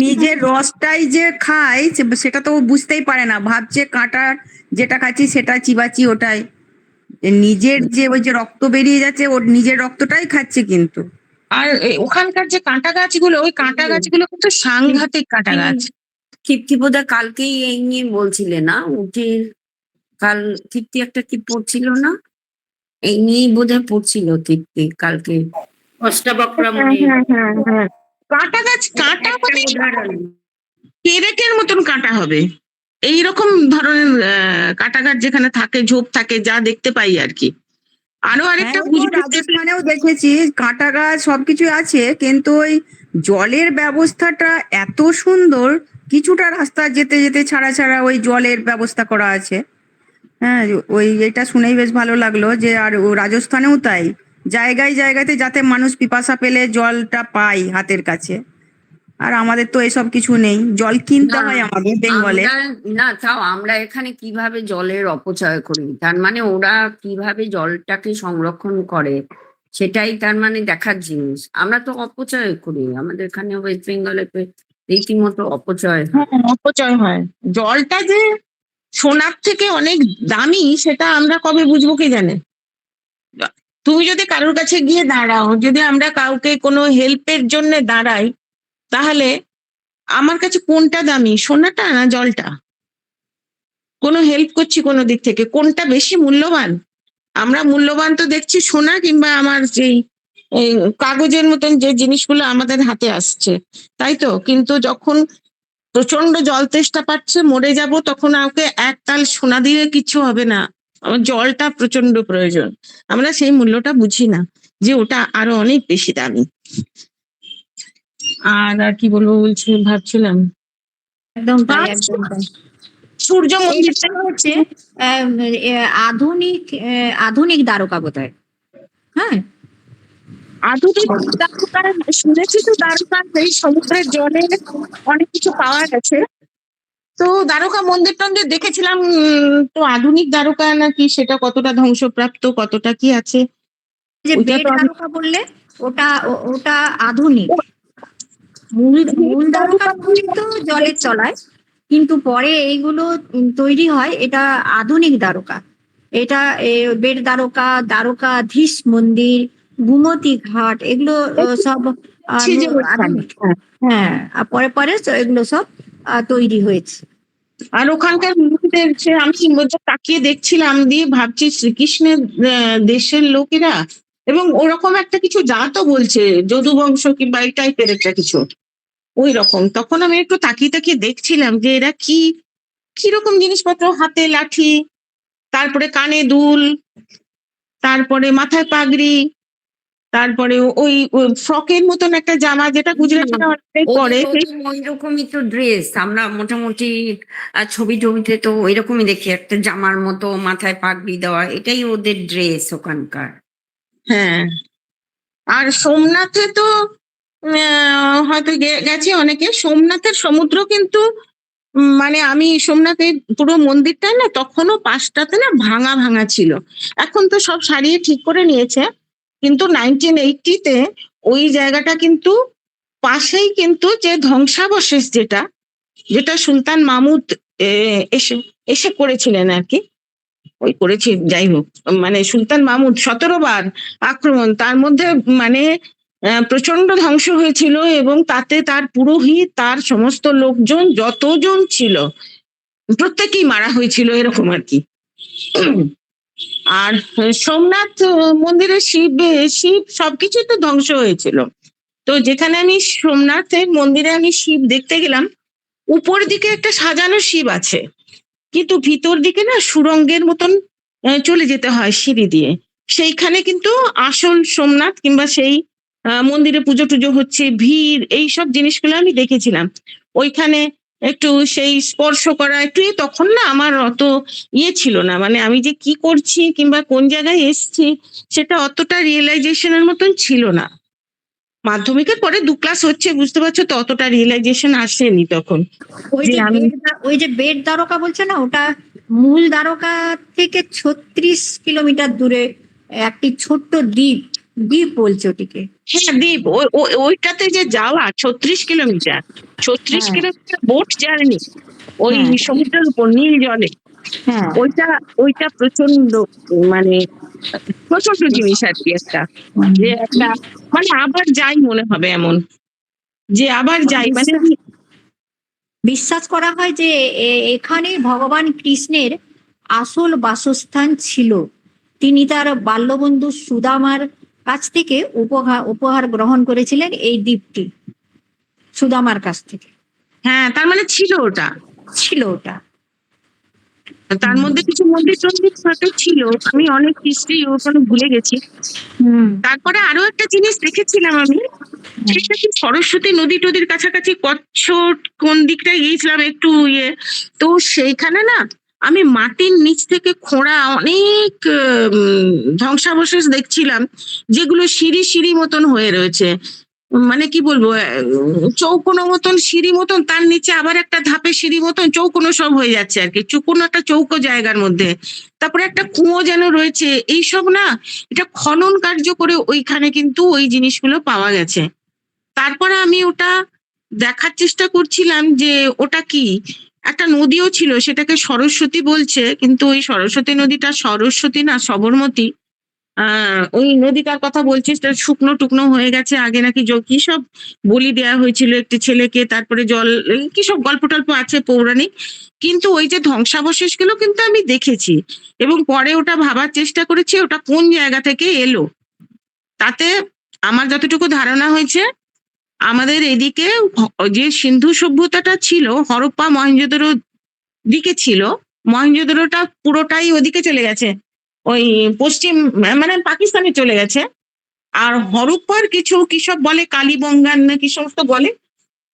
নিজের রসটাই যে খায় সেটা তো ও বুঝতেই পারে না, ভাবছে কাঁটার যেটা খাচ্ছি সেটা চিবাচ্ছি, ওটাই নিজের যে ওই যে রক্ত বেরিয়ে যাচ্ছে, ওর নিজের রক্তটাই খাচ্ছে কিন্তু। আর ওখানকার যে কাঁটা গাছগুলো, ওই কাঁটা গাছগুলো কিন্তু সাংঘাতিক কাঁটা গাছ। তৃপ্তি বোধহয় কালকেই এই নিয়ে বলছিলে না, উটের কাল তৃপ্তি একটা কি পড়ছিল না, এই নিয়েই বোধহয় পড়ছিল তৃপ্তি কালকে। অষ্টাবক্রমণী কাঁটা গাছ, কাঁটা মানে পেরেকের মতন কাঁটা হবে, এইরকম ধরনের কাঁটা গাছ যেখানে থাকে, ঝোপ থাকে, যা দেখতে পাই আর কি। আরো আরেকটা রাজস্থানেও দেখেছি কাঁটা গাছ সবকিছু আছে, কিন্তু ওই জলের ব্যবস্থাটা এত সুন্দর, কিছুটা রাস্তা যেতে যেতে ছাড়া ছাড়া ওই জলের ব্যবস্থা করা আছে। হ্যাঁ, ওই এটা শুনেই বেশ ভালো লাগলো যে আর রাজস্থানেও তাই, জায়গায় জায়গাতে যাতে মানুষ পিপাসা পেলে জলটা পায় হাতের কাছে। আর আমাদের তো এসব কিছু নেই, জল কিনতে হয় আমাদের বেঙ্গলে। না, তাও আমরা এখানে কিভাবে জলের অপচয় করি, তার মানে ওরা কিভাবে জলটাকে সংরক্ষণ করে সেটাই তার মানে দেখার জিনিস। আমরা তো অপচয় করি, আমাদের এখানে ওয়েস্ট বেঙ্গলে রীতিমতো অপচয় হয়। অপচয় হয়। জলটা যে সোনার থেকে অনেক দামি সেটা আমরা কবে বুঝবো কে জানে। তুমি যদি কারোর কাছে গিয়ে দাঁড়াও, যদি আমরা কাউকে কোনো হেল্পের জন্য দাঁড়াই, তাহলে আমার কাছে কোনটা দামি, সোনাটা না জলটা? কোনো হেল্প করছি কোনো দিক থেকে, কোনটা বেশি মূল্যবান? আমরা মূল্যবান তো দেখছি সোনা কিংবা আমার যেই কাগজের মতন যে জিনিসগুলো আমাদের হাতে আসছে, তাই তো। কিন্তু যখন প্রচন্ড জল তেষ্টা পাচ্ছে, মরে যাব, তখন আমাকে এক তাল সোনা দিয়ে কিছু হবে না, আমার জলটা প্রচন্ড প্রয়োজন, আমরা সেই মূল্যটা বুঝি না। যে ওটা আরো অনেক বেশি দামি। আর কি বলবো ভাবছিলাম একদম তাই, আর একদম তাই। সূর্য এই মন্দিরটা হচ্ছে আধুনিক আধুনিক দ্বারকা বোধহয়। হ্যাঁ, আধুনিক দ্বারকা শুনেছি তো, দ্বারকা এই সমুদ্রের জলে অনেক কিছু পাওয়া গেছে। তো দ্বারকা মন্দির টন্দির দেখেছিলাম, তো আধুনিক দ্বারকা নাকি সেটা কতটা ধ্বংসপ্রাপ্ত, কতটা কি আছে যে ওইটা বেড তো আমি দ্বারকা বললে, ওটা আধুনিক। মূল মূল দ্বারকা মন্দির তো জলের তলায়, কিন্তু পরে এইগুলো তৈরি হয়, এটা আধুনিক দ্বারকা। এটা বেড দ্বারকা, দ্বারকাধীশ মন্দির, গুমতি ঘাট, এগুলো সব দেখছি যে ওইখানে। আধুনিক। হ্যাঁ, আর পরে পরে এগুলো সব তৈরি হয়েছে। আর ওখানকার মূর্তিদের আমি তাকিয়ে দেখছিলাম, দিয়ে ভাবছি শ্রীকৃষ্ণের দেশের লোকেরা, এবং ওরকম একটা কিছু জাতও বলছে, যদুবংশ কিংবা এই টাইপের একটা কিছু ওই রকম। তখন আমি একটু তাকিয়ে তাকিয়ে দেখছিলাম যে এরা কিরকম জিনিসপত্র, হাতে লাঠি, তারপরে কানে দুল, তারপরে মাথায় পাগড়ি, তারপরে ওই ফ্রকের মতন একটা জামা যেটা গুজরাটিরা অনেকটাই পরে, ওই রকমই তো ড্রেস আমরা মোটামুটি ছবি টবিতে তো ওই রকমই দেখি, একটা জামার মতো মাথায় পাগড়ি দেওয়া, এটাই ওদের ড্রেস ওখানকার। হ্যাঁ। আর সোমনাথে তো হয়তো গেছে অনেকে। সোমনাথের সমুদ্র কিন্তু মানে আমি সোমনাথে পুরো মন্দিরটা না তখনও পাশটাতে না ভাঙা ভাঙা ছিল, এখন তো সব সারিয়ে ঠিক করে নিয়েছে, কিন্তু 1980-তে ওই জায়গাটা কিন্তু পাশেই কিন্তু যে ধ্বংসাবশেষ যেটা সুলতান মাহমুদ এসে এসে করেছিলেন আর কি, ওই করেছি যাই হোক, মানে সুলতান মাহমুদ 17 বার আক্রমণ, তার মধ্যে মানে প্রচন্ড ধ্বংস হয়েছিল, এবং তাতে তার পুরোহিত, তার সমস্ত লোকজন যতজন ছিল প্রত্যেকেই মারা হয়েছিল, এরকম আর কি। আর সোমনাথ মন্দিরের শিব সবকিছু তো ধ্বংস হয়েছিল। তো যেখানে আমি সোমনাথের মন্দিরে আমি শিব দেখতে গেলাম, উপর দিকে একটা সাজানো শিব আছে, কিন্তু ভিতর দিকে না সুড়ঙ্গের মতন চলে যেতে হয় সিঁড়ি দিয়ে, সেইখানে কিন্তু আসল সোমনাথ কিংবা সেই মন্দিরে পুজো টুজো হচ্ছে, ভিড়, এই সব জিনিসগুলো আমি দেখেছিলাম। ওইখানে একটু সেই স্পর্শ করা একটু, তখন না আমার অত ছিল না, মানে আমি যে কি করছি কিংবা কোন জায়গায় এসছি সেটা অতটা রিয়েলাইজেশনের মতন ছিল না। মাধ্যমিকের পরে 2 ক্লাস হচ্ছে, বুঝতে পারছো, তো অতটা রিয়েলাইজেশন আসেনি তখন। ওই যে বেড দ্বারকা বলছে না, ওটা মূল দ্বারকা থেকে 36 কিলোমিটার দূরে একটি ছোট্ট দ্বীপ বলছে ওটিকে। হ্যাঁ, দ্বীপ, ওইটাতে যে যাওয়া 36 কিলোমিটার, 36 কিলোমিটার বোট জার্নি ওই সমুদ্রের উপর নীল জলে, ওইটা প্রচন্ড মানে প্রচন্ড জিনিস আর কি, একটা যে একটা মানে আবার যাই মনে হবে, এমন যে আবার যাই, মানে বিশ্বাস করা হয় যে এখানে ভগবান কৃষ্ণের আসল বাসস্থান ছিল। তিনি তার বাল্যবন্ধু সুদামার কাছ থেকে উপহার গ্রহণ করেছিলেন এই দ্বীপটি, সুদামার কাছ থেকে। হ্যাঁ, তার মানে ছিল ওটা। তার মধ্যে কিছু মন্দির টন্দির হয়তো ছিল, আমি অনেক হিস্ট্রি ওখানে ভুলে গেছি। তারপরে আরো একটা জিনিস দেখেছিলাম আমি, সেটা কি সরস্বতী নদী টদির কাছাকাছি, কচ্ছ কোন দিকটায় গিয়েছিলাম একটু তো সেইখানে না আমি মাটির নিচ থেকে খোঁড়া অনেক ধ্বংসাবশেষ দেখছিলাম, যেগুলো সিঁড়ি সিঁড়ি মতন হয়ে রয়েছে, মানে কি বলবো, চৌকোনো মতন সিঁড়ি মতন, তার নিচে আবার একটা ধাপে সিঁড়ি মতন, চৌকোনো সব হয়ে যাচ্ছে আর কি, কোনো একটা চৌকো জায়গার মধ্যে, তারপরে একটা কুয়ো যেন রয়েছে, এইসব না এটা খনন কার্য করে ওইখানে কিন্তু ওই জিনিসগুলো পাওয়া গেছে। তারপরে আমি ওটা দেখার চেষ্টা করছিলাম যে ওটা কি, একটা নদীও ছিল, সেটাকে সরস্বতী বলছে, কিন্তু ওই সরস্বতী নদীটা সরস্বতী না, সবরমতী, ওই নদীটার কথা বলছিস, শুকনো টুকনো হয়ে গেছে, আগে নাকি কি সব বলি দেওয়া হয়েছিল একটি ছেলেকে, তারপরে জল, কি সব গল্প টল্প আছে পৌরাণিক, কিন্তু ওই যে ধ্বংসাবশেষ গুলো কিন্তু আমি দেখেছি, এবং পরে ওটা ভাবার চেষ্টা করেছি ওটা কোন জায়গা থেকে এলো। তাতে আমার যতটুকু ধারণা হয়েছে, আমাদের এদিকে যে সিন্ধু সভ্যতাটা ছিল, হরপ্পা মহেঞ্জোদারো দিকে ছিল, মহেঞ্জোদারোটা পুরোটাই ওদিকে চলে গেছে, ওই পশ্চিম মানে পাকিস্তানে চলে গেছে, আর হরপ্পার কিছু কি সব বলে কালীবঙ্গান না কি সমস্ত বলে,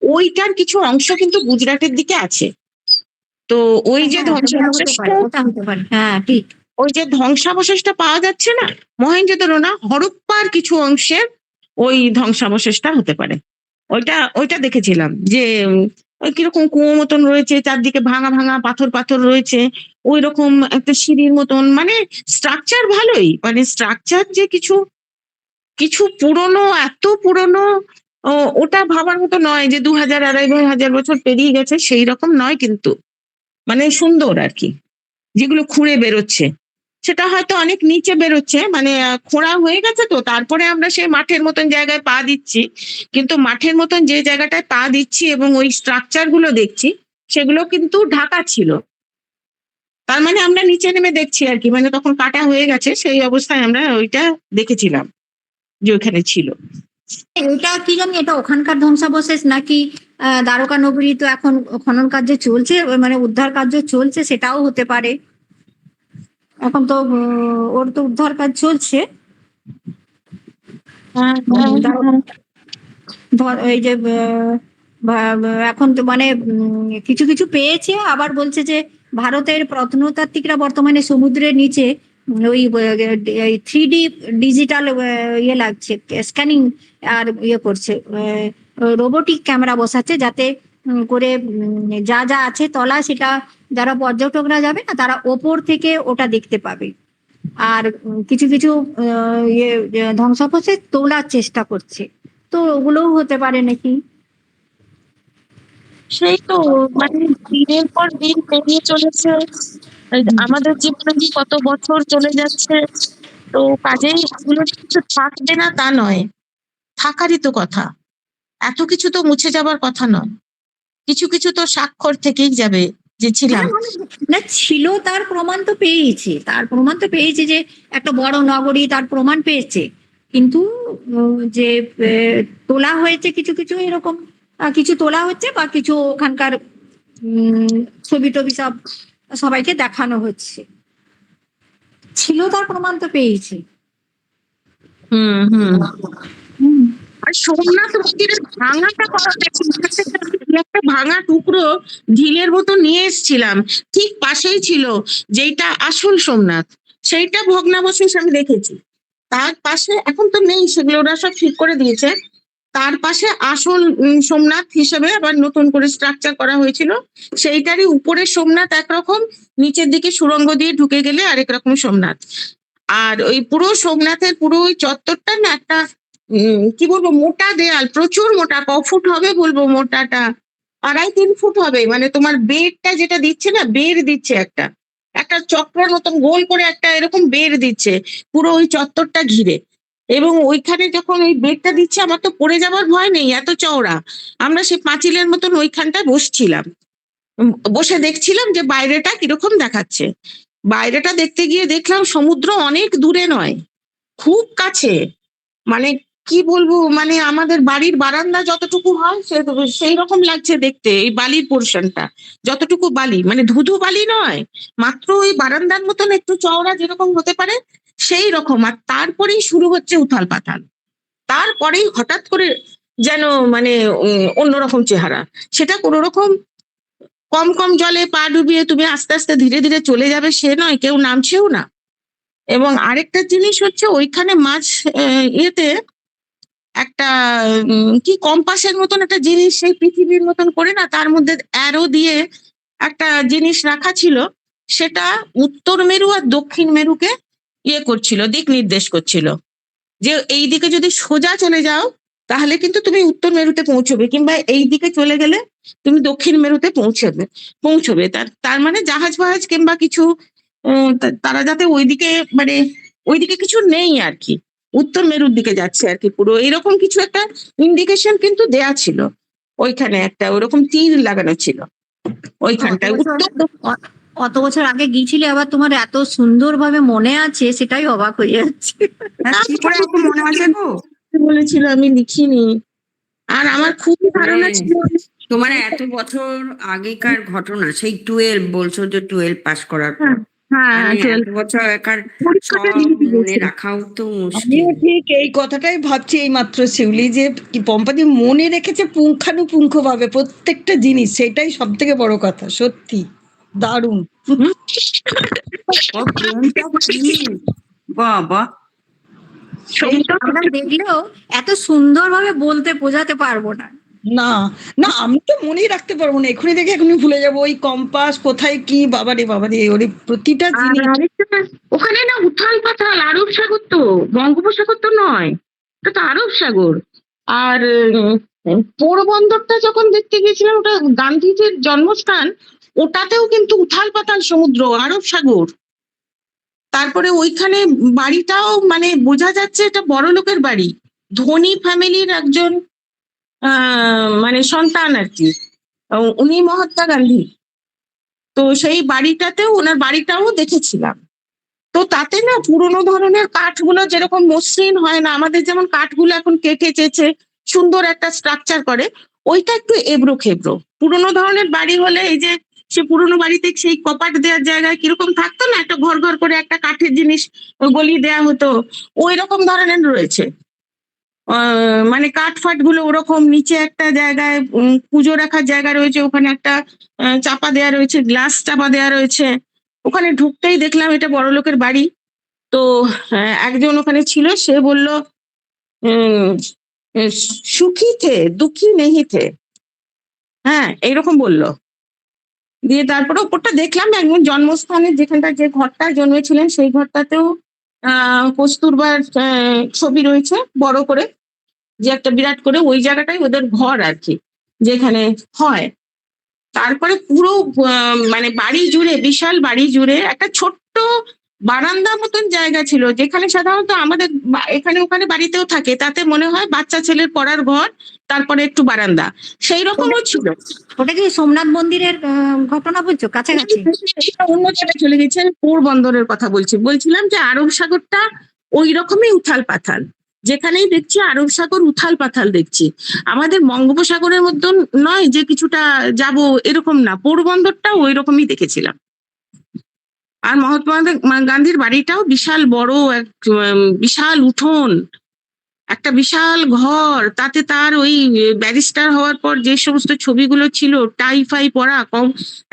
ওইটার কিছু অংশ কিন্তু গুজরাটের দিকে আছে। তো ওই যে হ্যাঁ, ধ্বংসাবশেষটা, ওটা হতে পারে, হ্যাঁ ঠিক। ওই যে ধ্বংসাবশেষটা পাওয়া যাচ্ছে না মহেঞ্জোদারো না, হরপ্পার কিছু অংশের ওই ধ্বংসাবশেষটা হতে পারে। ওইটা দেখেছিলাম যে ওই কিরকম কুয়ো মতন রয়েছে, চারদিকে ভাঙা ভাঙা পাথর পাথর রয়েছে, ওই রকম একটা সিঁড়ির মতন, মানে স্ট্রাকচার ভালোই, মানে স্ট্রাকচার যে কিছু কিছু পুরনো, এত পুরনো ওটা ভাবার মতো নয় যে 2000 2500 বছর পেরিয়ে গেছে, সেই রকম নয় কিন্তু, মানে সুন্দর আর কি। যেগুলো খুঁড়ে বেরোচ্ছে সেটা হয়তো অনেক নিচে বেরোচ্ছে, মানে খোঁড়া হয়ে গেছে, তো তারপরে আমরা সেই মাঠের মতন জায়গায় পা দিচ্ছি, কিন্তু মাঠের মতন যে জায়গাটায় পা দিচ্ছি এবং ওই স্ট্রাকচার গুলো দেখছি সেগুলো কিন্তু ঢাকা ছিল। তার মানে আমরা নিচে নেমে দেখছি আর কি, মানে তখন কাটা হয়ে গেছে, সেই অবস্থায় আমরা ওইটা দেখেছিলাম যে ওখানে ছিল। এটা কি জানি, এটা ওখানকার ধ্বংসাবশেষ নাকি দ্বারকা নগরী তো এখন খনন কার্য চলছে, মানে উদ্ধার কার্য চলছে, সেটাও হতে পারে। এখন তো ওর তো উদ্ধার কাজ চলছে। এই যে এখন তো মানে কিছু কিছু পেয়েছে, আবার বলছে যে ভারতের প্রত্নতাত্ত্বিকরা বর্তমানে সমুদ্রের নিচে ওই 3D ডিজিটাল ইয়ে লাগছে, স্ক্যানিং আর ইয়ে করছে, রোবোটিক ক্যামেরা বসাচ্ছে, যাতে করে যা যা আছে তলা, সেটা যারা পর্যটকরা যাবে না তারা ওপর থেকে ওটা দেখতে পাবে। আর কিছু কিছু ইয়ে ধ্বংসাবশেষ তোলার চেষ্টা করছে, তো ওগুলোও হতে পারে নাকি। সেই তো, মানে দিনের পর দিন পেরিয়ে চলেছে, আমাদের জীবনে যে কত বছর চলে যাচ্ছে, তো কাজেই এগুলো কিছু থাকবে না তা নয়, থাকারই তো কথা, এত কিছু তো মুছে যাবার কথা নয়, কিছু কিছু তো স্বাক্ষর থেকেই যাবে যে ছিলাম। না ছিল, তার প্রমাণ তো পেয়েছে, যে একটা বড় নগরী, তার প্রমাণ পেয়েছে, কিন্তু যে তোলা হয়েছে কিছু কিছু এরকম, কিছু তোলা হচ্ছে বা কিছু ওখানকার ছবি টবি সব সবাইকে দেখানো হচ্ছে, ছিল তার প্রমাণ তো পেয়েছে। হুম হুম। আর সোমনাথ মন্দিরের ভাঙাটা করা গেছিল, একটা ভাঙা টুকরো ঢিলের মতো নিয়ে এসেছিলাম, ঠিক পাশেই ছিল যেটা আসল সোমনাথ, সেইটা ভগ্নাবশেষ আমি দেখেছি। তার পাশে এখন তো নেই, সেগুলো ওরা সব ঠিক করে দিয়েছে, তার পাশে আসল সোমনাথ হিসেবে আবার নতুন করে স্ট্রাকচার করা হয়েছিল, সেইটারই উপরে সোমনাথ একরকম, নিচের দিকে সুড়ঙ্গ দিয়ে ঢুকে গেলে আরেক রকম সোমনাথ। আর ওই পুরো সোমনাথের পুরো ওই চত্বরটা না একটা কি বলবো, মোটা দেয়াল, প্রচুর মোটা, ক ফুট হবে বলবো মোটাটা, 2.5-3 ফুট হবে, মানে তোমার বেড়টা যেটা দিচ্ছে না, বেড় দিচ্ছে একটা একটা চক্রের মতন গোল করে একটা এরকম বেড় দিচ্ছে পুরো ওই চত্বরটা ঘিরে, এবং ওইখানে যখন ওই বেড়টা দিচ্ছে আমার তো পড়ে যাবার ভয় নেই, এত চওড়া। আমরা সেই পাঁচিলের মতন ওইখানটায় বসছিলাম, বসে দেখছিলাম যে বাইরেটা কিরকম দেখাচ্ছে। বাইরেটা দেখতে গিয়ে দেখলাম সমুদ্র অনেক দূরে নয়, খুব কাছে, মানে কি বলবো, মানে আমাদের বাড়ির বারান্দা যতটুকু হয় সেই রকম লাগছে দেখতে, এই বালির পোর্শনটা যতটুকু বালি, মানে ধুধু বালি নয়, মাত্র ওই বারান্দার মতন একটু চওড়া যেরকম হতে পারে সেই রকম। আর তারপরেই শুরু হচ্ছে উথাল পাথাল, তারপরেই হঠাৎ করে যেন মানে অন্যরকম চেহারা, সেটা কোনো রকম কম কম জলে পা ডুবিয়ে তুমি আস্তে আস্তে ধীরে ধীরে চলে যাবে সে নয়, কেউ নামছেও না। এবং আরেকটা জিনিস হচ্ছে ওইখানে মাঝ ইয়েতে একটা কি কম্পাসের মতন একটা জিনিস, সেই পৃথিবীর মতন করে না, তার মধ্যে অ্যারো দিয়ে একটা জিনিস রাখা ছিল, সেটা উত্তর মেরু আর দক্ষিণ মেরুকে ইয়ে করছিল, দিক নির্দেশ করছিল, যে এই দিকে যদি সোজা চলে যাও তাহলে কিন্তু তুমি উত্তর মেরুতে পৌঁছবে, কিংবা এই দিকে চলে গেলে তুমি দক্ষিণ মেরুতে পৌঁছবে। তার মানে জাহাজ ফাহাজ কিংবা কিছু তারা যাতে ওইদিকে, মানে ওইদিকে কিছু নেই আর কি, উত্তর মেরুর দিকে যাচ্ছে আর কি, পুরো এরকম কিছু একটা ইন্ডিকেশন কিন্তু দেয়া ছিল, ওইখানে একটা ওরকম তীর লাগানো ছিল ওইখানটায়। অত বছর আগে গিয়েছিলে, আবার তোমার এত সুন্দরভাবে মনে আছে, সেটাই অবাক হয়ে যাচ্ছে। কি করে এত মনে আছে গো? বলেছিল আমি লিখিনি, আর আমার খুবই ধারণা ছিল। তোমার এত বছর আগেকার ঘটনা, সেই 12 বলছো যে 12 পাস করার পর, হ্যাঁ মানে 12 এত বছর একার পরীক্ষাটা সব দিয়ে মনে দিয়েছে। রাখাও তো মুশকিল। আমিও ঠিক এই কথাটাই ভাবছি এই মাত্র শিউলি, যে কি পম্পাদি মনে রেখেছে পুঙ্খানুপুঙ্খ ভাবে প্রত্যেকটা জিনিস, সেটাই সব থেকে বড় কথা। সত্যি দারুণ। ও প্রেমটা কি বাবা! আমরা দেখলেও এত সুন্দরভাবে বলতে বোঝাতে পারবো না। না না, আমি তো মনেই রাখতে পারবো না, এখনই দেখে এখনই ভুলে যাবো ওই কম্পাস কোথায় কি, বাবারে ওরে প্রতিটা আর জিনিস। আরেকটা, ওখানে না উথাল পাথাল আরব সাগর, তো বঙ্গোপসাগর তো নয়, এটা তো আরব সাগর। আর পোরবন্দরটা যখন দেখতে গেছিলাম, ওটা গান্ধীজির জন্মস্থান, ওটাতেও কিন্তু উথাল পাথাল সমুদ্র, আরব সাগর। তারপরে ওইখানে বাড়িটাও মানে বোঝা যাচ্ছে এটা বড় লোকের বাড়ি, ধনী ফ্যামিলির একজন মানে সন্তান আর কি। উনি মহাত্মা গান্ধী। তো সেই বাড়িটাতেও, ওনার বাড়িটাও দেখেছিলাম। তো তাতে না পুরোনো ধরনের কাঠগুলো যেরকম মসৃণ হয় না, আমাদের যেমন কাঠগুলো এখন কেটে চেচে সুন্দর একটা স্ট্রাকচার করে, ওইটা একটু এবড়ো খেবড়ো। পুরোনো ধরনের বাড়ি হলে এই যে সে পুরোনো বাড়িতে সেই কপাট দেওয়ার জায়গায় কিরকম থাকতো না, একটা ঘর ঘর করে একটা কাঠের জিনিস গলিয়ে দেওয়া হতো, ওই রকম ধরনের রয়েছে। মানে কাঠ ফাট গুলো ওরকম, নিচে একটা জায়গায় পুজো রাখার জায়গা রয়েছে, ওখানে একটা চাপা দেওয়া রয়েছে, গ্লাস চাপা দেওয়া রয়েছে। ওখানে ঢুকতেই দেখলাম এটা বড় লোকের বাড়ি। তো একজন ওখানে ছিল, সে বলল সুখী থে দুঃখী নেহি থে, হ্যাঁ এইরকম বললো। দিয়ে তারপরে ওপরটা দেখলাম একদম জন্মস্থানে, যেখানটা যে ঘরটা জন্মেছিলেন সেই ঘরটাতেও কস্তুরবার ছবি রয়েছে বড় করে, যে একটা বিরাট করে, ওই জায়গাটাই ওদের ঘর আর কি, যেখানে হয়। তারপরে পুরো মানে বাড়ি জুড়ে, বিশাল বাড়ি জুড়ে একটা ছোট্ট বারান্দা মতন জায়গা ছিল, যেখানে সাধারণত আমাদের এখানে ওখানে বাড়িতেও থাকে, তাতে মনে হয় বাচ্চা ছেলের পড়ার ঘর, তারপরে একটু বারান্দা, সেই রকমও ছিল। ওটা কি সোমনাথ মন্দিরের ঘটনা বলছো, কাছাকাছি? এটা অন্য জায়গায় চলে গেছে, আমি পোরবন্দরের কথা বলছিলাম যে আরব সাগরটা ওই রকমই উথাল পাথাল, যেখানেই দেখছি আরব সাগর উথাল পাথাল দেখছি। আমাদের বঙ্গোপসাগরের মধ্যে নয় যে কিছুটা যাব এরকম না, পোরবন্দরটা ওই রকমই দেখেছিলাম। আর মহাত্মা গান্ধীর বাড়িটাও বিশাল বড়, এক বিশাল উঠোন, একটা বিশাল ঘর, তাতে তার ওই ব্যারিস্টার হওয়ার পর যে সমস্ত ছবিগুলো ছিল, টাই ফাই পরা, কম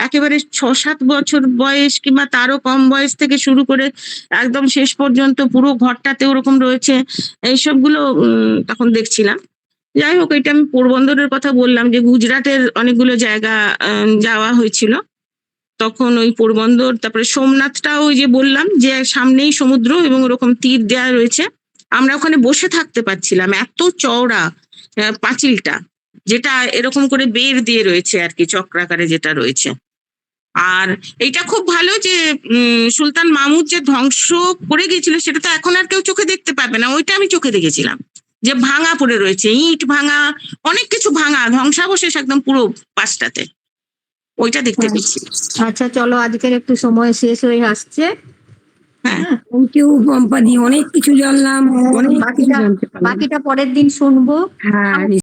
একেবারে 6-7 বছর বয়স কিংবা তারও কম বয়স থেকে শুরু করে একদম শেষ পর্যন্ত পুরো ঘরটাতে ওরকম রয়েছে, এইসবগুলো তখন দেখছিলাম। যাই হোক, এটা আমি পোরবন্দরের কথা বললাম, যে গুজরাটের অনেকগুলো জায়গা যাওয়া হয়েছিল তখন, ওই পোরবন্দর। তারপরে সোমনাথটাও ওই যে বললাম যে সামনেই সমুদ্র এবং ওরকম তীর দেওয়া রয়েছে, আমরা ওখানে বসে থাকতে পারছিলাম, এত চওড়া পাঁচিলটা, যেটা এরকম করে বের দিয়ে রয়েছে আর কি, চক্রাকারে যেটা রয়েছে। আর এইটা খুব ভালো যে সুলতান মাহমুদ যে ধ্বংস করে গিয়েছিল, সেটা তো এখন আর কেউ চোখে দেখতে পাবে না, ওইটা আমি চোখে দেখেছিলাম, যে ভাঙা পড়ে রয়েছে, ইট ভাঙা, অনেক কিছু ভাঙা, ধ্বংসাবশেষ একদম পুরো পাশটাতে, ওইটা দেখতে পেয়েছি। আচ্ছা চলো, আজকের একটু সময় শেষ হয়ে আসছে। হ্যাঁ, থ্যাংক ইউ পম্পাদি, অনেক কিছু জানলাম, অনেক কিছু জানতে পারলাম। বাকিটা পরের দিন শুনবো। হ্যাঁ